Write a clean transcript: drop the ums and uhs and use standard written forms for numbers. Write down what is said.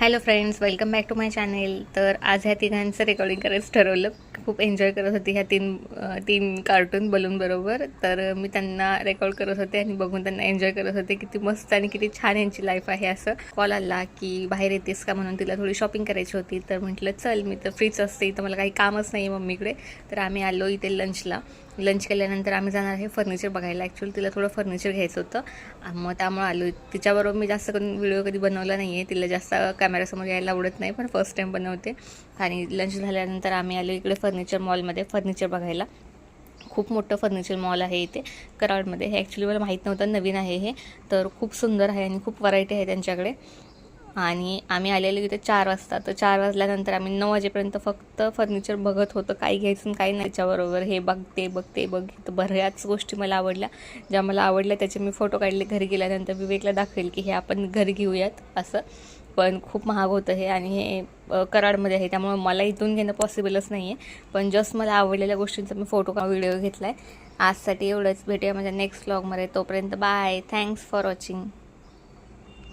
Hello friends, welcome back to my channel. तर आज ह्या तिघांचं रेकॉर्डिंग करायचं ठरवलं. खूप एन्जॉय करत होती ह्या तीन कार्टून बलूनबरोबर. तर मी त्यांना रेकॉर्ड करत होते आणि बघून त्यांना एन्जॉय करत होते. किती मस्त आणि किती छान यांची लाईफ आहे. असं कॉल आला की बाहेर येतेस का म्हणून, तिला थोडी शॉपिंग करायची होती. तर म्हटलं चल, मी तर फ्रीच असते, तर मला काही कामच नाही आहे मम्मीकडे. तर आम्ही आलो इथे लंच केल्यानंतर आम्ही जाणार आहे फर्निचर बघायला. ॲक्च्युअली तिला थोडं फर्निचर घ्यायचं होतं, मग त्यामुळे आलो. तिच्याबरोबर मी जास्त करून व्हिडिओ कधी बनवला नाही आहे. तिला जास्त कॅमेरासमोर यायला आवडत नाही, पण फर्स्ट टाईम बनवते. आणि लंच झाल्यानंतर आम्ही आलो इकडे फर्निचर मॉलमध्ये फर्निचर बघायला. खूप मोठं फर्निचर मॉल आहे इथे कराडमध्ये. हे ॲक्च्युली मला माहीत नव्हतं, नवीन आहे हे. तर खूप सुंदर आहे आणि खूप व्हरायटी आहे त्यांच्याकडे. आणि आम्ही आलेलो इथे 4 वाजता. तर 4 वाजल्यानंतर आम्ही 9 वाजेपर्यंत फक्त फर्निचर बघत होतो, काही घ्यायचं काही नाही. त्याच्याबरोबर हे बघ ते बघ ते बघ. तर बऱ्याच गोष्टी मला आवडल्या. ज्या मला आवडल्या त्याचे मी फोटो काढले. घरी गेल्यानंतर विवेकला दाखवेल की हे आपण घरी घेऊयात असं. पण खूप महाग होतं हे, आणि हे कराडमध्ये आहे, त्यामुळे मला इथून घेणं पॉसिबलच नाही आहे. पण जस्ट मला आवडलेल्या गोष्टींचा मी व्हिडिओ घेतला आहे. आजसाठी एवढंच. भेटूया माझ्या नेक्स्ट व्लॉगमध्ये. तोपर्यंत बाय. Thanks for watching.